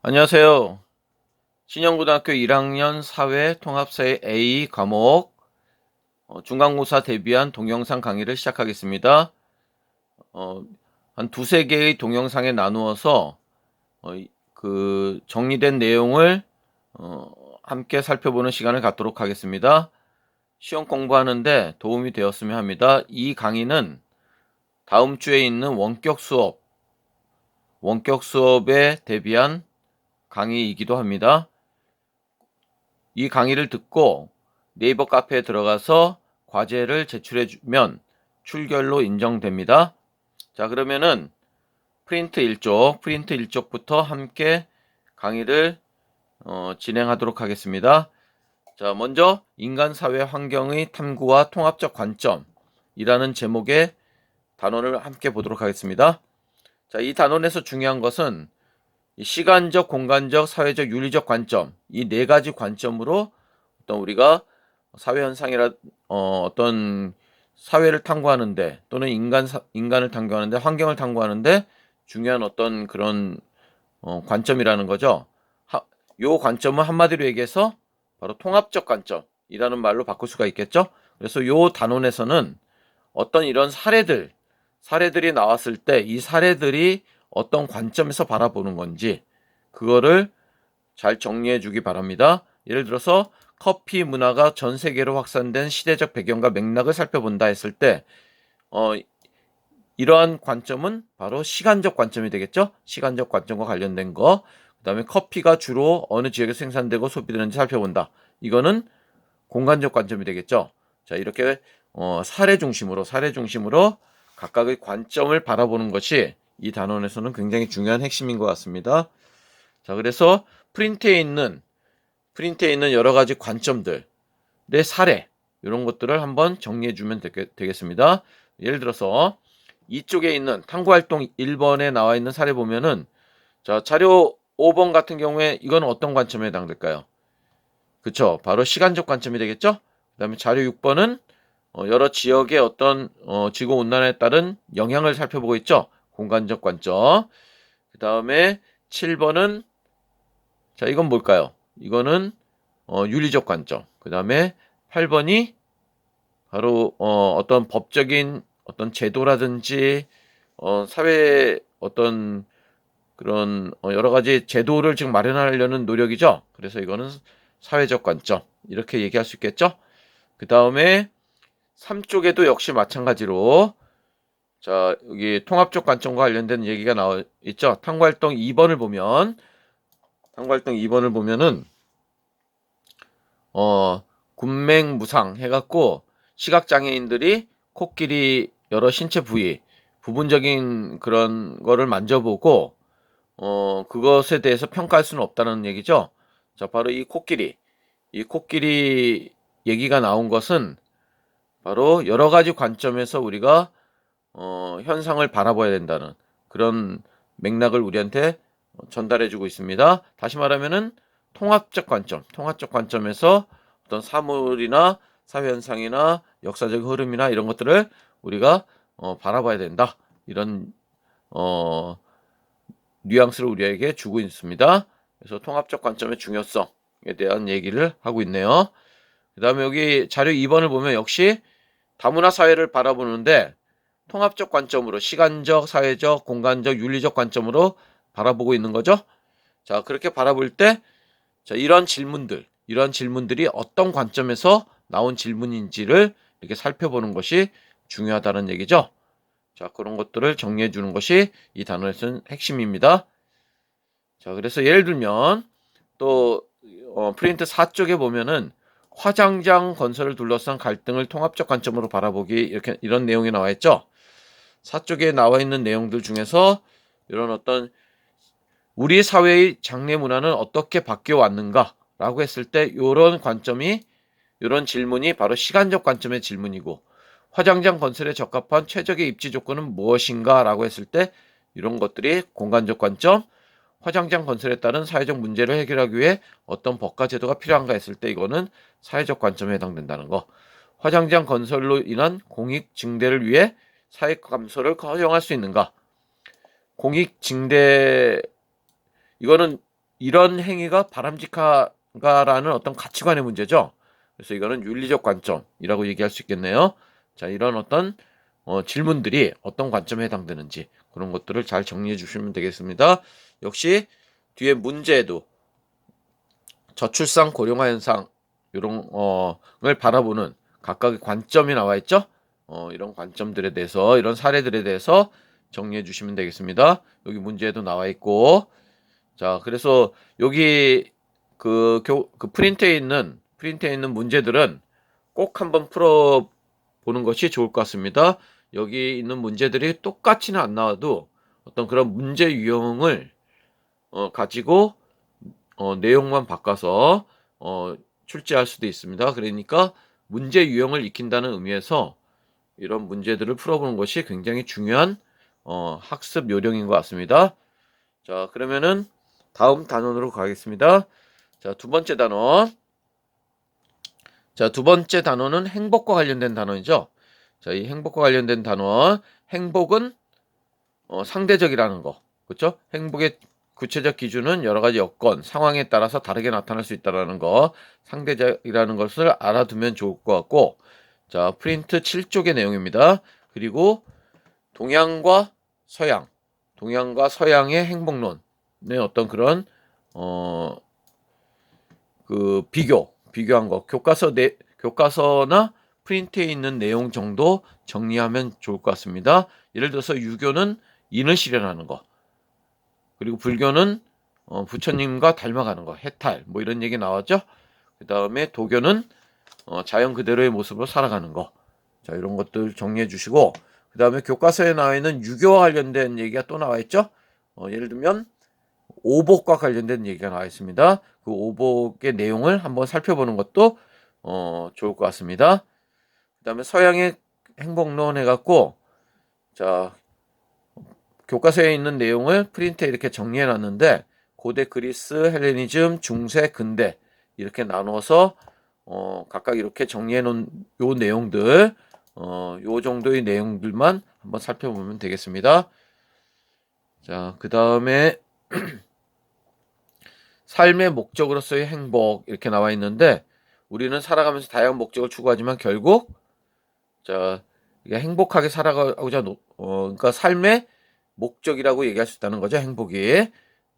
안녕하세요. 신영고등학교 1학년 사회 통합사회 A 과목 중간고사 대비한 동영상 강의를 시작하겠습니다. 한 두세 개의 동영상에 나누어서 정리된 내용을 함께 살펴보는 시간을 갖도록 하겠습니다. 시험 공부하는데 도움이 되었으면 합니다. 이 강의는 다음 주에 있는 원격 수업에 대비한 강의이기도 합니다. 이 강의를 듣고 네이버 카페에 들어가서 과제를 제출해주면 출결로 인정됩니다. 자, 그러면은 프린트 1쪽부터 함께 강의를 진행하도록 하겠습니다. 자, 먼저 인간사회 환경의 탐구와 통합적 관점이라는 제목의 단원을 함께 보도록 하겠습니다. 자, 이 단원에서 중요한 것은 시간적, 공간적, 사회적, 윤리적 관점, 이 네 가지 관점으로 어떤 우리가 사회 현상이라 어떤 사회를 탐구하는데 또는 인간을 탐구하는데 환경을 탐구하는데 중요한 어떤 그런 관점이라는 거죠. 요 관점은 한마디로 얘기해서 바로 통합적 관점이라는 말로 바꿀 수가 있겠죠. 그래서 요 단원에서는 어떤 이런 사례들이 나왔을 때 이 사례들이 어떤 관점에서 바라보는 건지 그거를 잘 정리해 주기 바랍니다. 예를 들어서 커피 문화가 전 세계로 확산된 시대적 배경과 맥락을 살펴본다 했을 때 이러한 관점은 바로 시간적 관점이 되겠죠. 시간적 관점과 관련된 거. 그 다음에 커피가 주로 어느 지역에 생산되고 소비되는지 살펴본다. 이거는 공간적 관점이 되겠죠. 자, 이렇게 사례 중심으로 각각의 관점을 바라보는 것이 이 단원에서는 굉장히 중요한 핵심인 것 같습니다. 자, 그래서 프린트에 있는 여러 가지 관점들, 내 사례, 이런 것들을 한번 정리해 주면 되겠습니다. 예를 들어서 이쪽에 있는 탐구활동 1번에 나와 있는 사례 보면은 자, 자료 5번 같은 경우에 이건 어떤 관점에 해당될까요? 그쵸. 바로 시간적 관점이 되겠죠? 그 다음에 자료 6번은 여러 지역의 어떤 지구온난화에 따른 영향을 살펴보고 있죠. 공간적 관점. 그 다음에 7번은 자, 이건 뭘까요? 이거는 윤리적 관점. 그 다음에 8번이 바로 어떤 법적인 어떤 제도라든지 사회 어떤 그런 여러 가지 제도를 지금 마련하려는 노력이죠. 그래서 이거는 사회적 관점 이렇게 얘기할 수 있겠죠. 그 다음에 3쪽에도 역시 마찬가지로 자, 여기 통합적 관점과 관련된 얘기가 나와 있죠. 탐구활동 2번을 보면은 군맹무상 해갖고 시각장애인들이 코끼리 여러 신체 부분적인 그런 거를 만져보고 그것에 대해서 평가할 수는 없다는 얘기죠. 자, 바로 이 코끼리 얘기가 나온 것은 바로 여러 가지 관점에서 우리가 현상을 바라봐야 된다는 그런 맥락을 우리한테 전달해주고 있습니다. 다시 말하면은 통합적 관점에서 어떤 사물이나 사회현상이나 역사적 흐름이나 이런 것들을 우리가 바라봐야 된다. 이런 뉘앙스를 우리에게 주고 있습니다. 그래서 통합적 관점의 중요성에 대한 얘기를 하고 있네요. 그 다음에 여기 자료 2번을 보면 역시 다문화 사회를 바라보는데 통합적 관점으로 시간적, 사회적, 공간적, 윤리적 관점으로 바라보고 있는 거죠. 자, 그렇게 바라볼 때 자, 이러한 질문들이 어떤 관점에서 나온 질문인지를 이렇게 살펴보는 것이 중요하다는 얘기죠. 자, 그런 것들을 정리해 주는 것이 이 단어에서는 핵심입니다. 자, 그래서 예를 들면 또 프린트 4쪽에 보면은 화장장 건설을 둘러싼 갈등을 통합적 관점으로 바라보기 이런 내용이 나와 있죠. 4쪽에 나와 있는 내용들 중에서 이런 어떤 우리 사회의 장래 문화는 어떻게 바뀌어 왔는가라고 했을 때 이런 질문이 바로 시간적 관점의 질문이고 화장장 건설에 적합한 최적의 입지 조건은 무엇인가라고 했을 때 이런 것들이 공간적 관점, 화장장 건설에 따른 사회적 문제를 해결하기 위해 어떤 법과 제도가 필요한가 했을 때 이거는 사회적 관점에 해당된다는 거. 화장장 건설로 인한 공익 증대를 위해 사회 감소를 허용할 수 있는가? 공익 증대 이거는 이런 행위가 바람직한가라는 어떤 가치관의 문제죠. 그래서 이거는 윤리적 관점이라고 얘기할 수 있겠네요. 자, 이런 어떤 질문들이 어떤 관점에 해당되는지 그런 것들을 잘 정리해 주시면 되겠습니다. 역시 뒤에 문제에도 저출산 고령화 현상 이런 걸 바라보는 각각의 관점이 나와 있죠. 이런 관점들에 대해서 이런 사례들에 대해서 정리해 주시면 되겠습니다. 여기 문제에도 나와 있고, 자, 그래서 여기 그 프린트에 있는 문제들은 꼭 한번 풀어 보는 것이 좋을 것 같습니다. 여기 있는 문제들이 똑같이는 안 나와도 어떤 그런 문제 유형을 가지고 내용만 바꿔서 출제할 수도 있습니다. 그러니까 문제 유형을 익힌다는 의미에서 이런 문제들을 풀어보는 것이 굉장히 중요한 학습 요령인 것 같습니다. 자, 그러면은 다음 단원으로 가겠습니다. 자, 두 번째 단원. 자, 두 번째 단원은 행복과 관련된 단원이죠. 자, 이 행복과 관련된 단원. 행복은 상대적이라는 거. 그렇죠? 행복의 구체적 기준은 여러 가지 여건, 상황에 따라서 다르게 나타날 수 있다는 거. 상대적이라는 것을 알아두면 좋을 것 같고, 자, 프린트 7쪽의 내용입니다. 그리고 동양과 서양의 행복론의 어떤 그런 비교한 거. 교과서나 프린트에 있는 내용 정도 정리하면 좋을 것 같습니다. 예를 들어서 유교는 인을 실현하는 거. 그리고 불교는 부처님과 닮아가는 거. 해탈. 뭐 이런 얘기 나왔죠. 그 다음에 도교는 자연 그대로의 모습으로 살아가는 거. 자, 이런 것들 정리해 주시고, 그 다음에 교과서에 나와 있는 유교와 관련된 얘기가 또 나와 있죠. 예를 들면 오복과 관련된 얘기가 나와 있습니다. 그 오복의 내용을 한번 살펴보는 것도 좋을 것 같습니다. 그 다음에 서양의 행복론 해갖고, 자, 교과서에 있는 내용을 프린트에 이렇게 정리해 놨는데, 고대 그리스, 헬레니즘, 중세, 근대 이렇게 나눠서 각각 이렇게 정리해 놓은 요 내용들, 요 정도의 내용들만 한번 살펴보면 되겠습니다. 자, 그 다음에 삶의 목적으로서의 행복 이렇게 나와 있는데, 우리는 살아가면서 다양한 목적을 추구하지만 결국 자, 이게 행복하게 살아가고자 그러니까 삶의 목적이라고 얘기할 수 있다는 거죠. 행복이.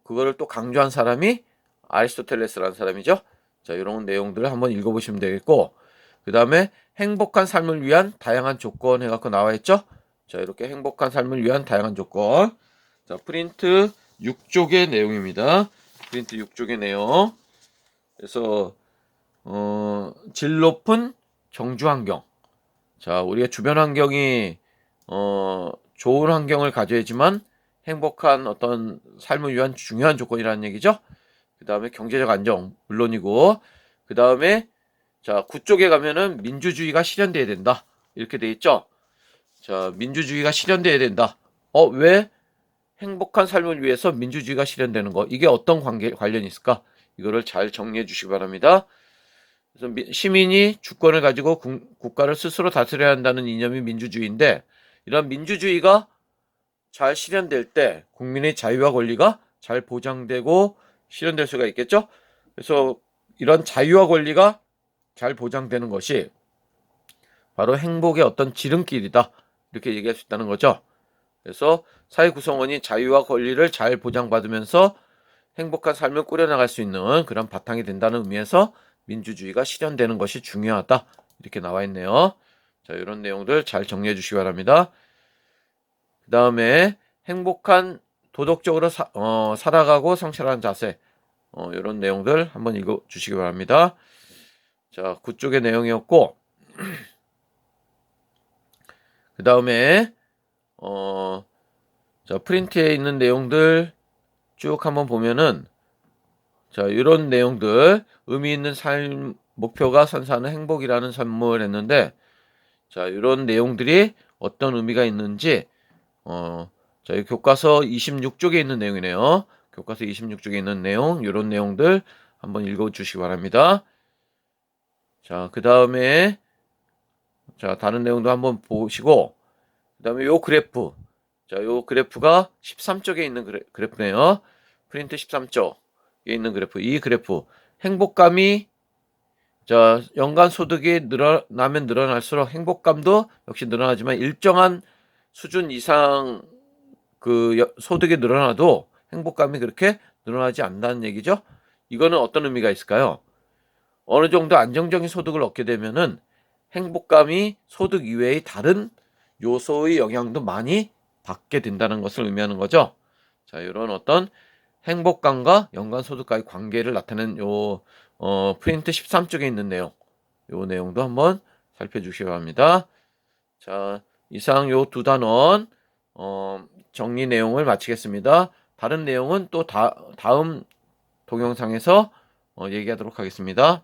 그거를 또 강조한 사람이 아리스토텔레스라는 사람이죠. 자, 이런 내용들을 한번 읽어보시면 되겠고, 그 다음에 행복한 삶을 위한 다양한 조건 해갖고 나와 있죠. 자, 이렇게 행복한 삶을 위한 다양한 조건. 자, 프린트 6쪽의 내용입니다. 프린트 6쪽의 내용. 그래서 질 높은 정주 환경. 자, 우리의 주변 환경이 좋은 환경을 가져야지만 행복한 어떤 삶을 위한 중요한 조건이라는 얘기죠. 그 다음에 경제적 안정 물론이고, 그 다음에 자, 9쪽에 가면은 민주주의가 실현돼야 된다 이렇게 돼 있죠. 자, 민주주의가 실현돼야 된다. 왜 행복한 삶을 위해서 민주주의가 실현되는 거, 이게 어떤 관련이 있을까? 이거를 잘 정리해 주시기 바랍니다. 그래서 시민이 주권을 가지고 국가를 스스로 다스려야 한다는 이념이 민주주의인데, 이런 민주주의가 잘 실현될 때 국민의 자유와 권리가 잘 보장되고 실현될 수가 있겠죠. 그래서 이런 자유와 권리가 잘 보장되는 것이 바로 행복의 어떤 지름길이다 이렇게 얘기할 수 있다는 거죠. 그래서 사회 구성원이 자유와 권리를 잘 보장받으면서 행복한 삶을 꾸려나갈 수 있는 그런 바탕이 된다는 의미에서 민주주의가 실현되는 것이 중요하다 이렇게 나와 있네요. 자, 이런 내용들 잘 정리해 주시기 바랍니다. 그 다음에 행복한 도덕적으로 살아가고 성찰하는 자세, 이런 내용들 한번 읽어 주시기 바랍니다. 자, 9쪽의 내용이었고, 그 다음에 자, 프린트에 있는 내용들 쭉 한번 보면은, 자, 이런 내용들, 의미 있는 삶 목표가 선사하는 행복이라는 선물을 했는데, 자, 이런 내용들이 어떤 의미가 있는지 저희 교과서 26쪽에 있는 내용이네요. 교과서 26쪽에 있는 내용, 이런 내용들 한번 읽어주시기 바랍니다. 자, 그 다음에 자, 다른 내용도 한번 보시고, 그 다음에 요 그래프, 자, 요 그래프가 13쪽에 있는 그래프네요. 프린트 13쪽. 있는 그래프, 이 그래프 행복감이 연간 소득이 늘어나면 늘어날수록 행복감도 역시 늘어나지만 일정한 수준 이상 소득이 늘어나도 행복감이 그렇게 늘어나지 않는다는 얘기죠. 이거는 어떤 의미가 있을까요? 어느 정도 안정적인 소득을 얻게 되면은 행복감이 소득 이외의 다른 요소의 영향도 많이 받게 된다는 것을 의미하는 거죠. 자, 이런 어떤 행복감과 연간 소득과의 관계를 나타내는 프린트 13쪽에 있는 내용, 요 내용도 한번 살펴주시기 바랍니다. 자, 이상 요 두 단원 정리 내용을 마치겠습니다. 다른 내용은 또 다음 동영상에서 얘기하도록 하겠습니다.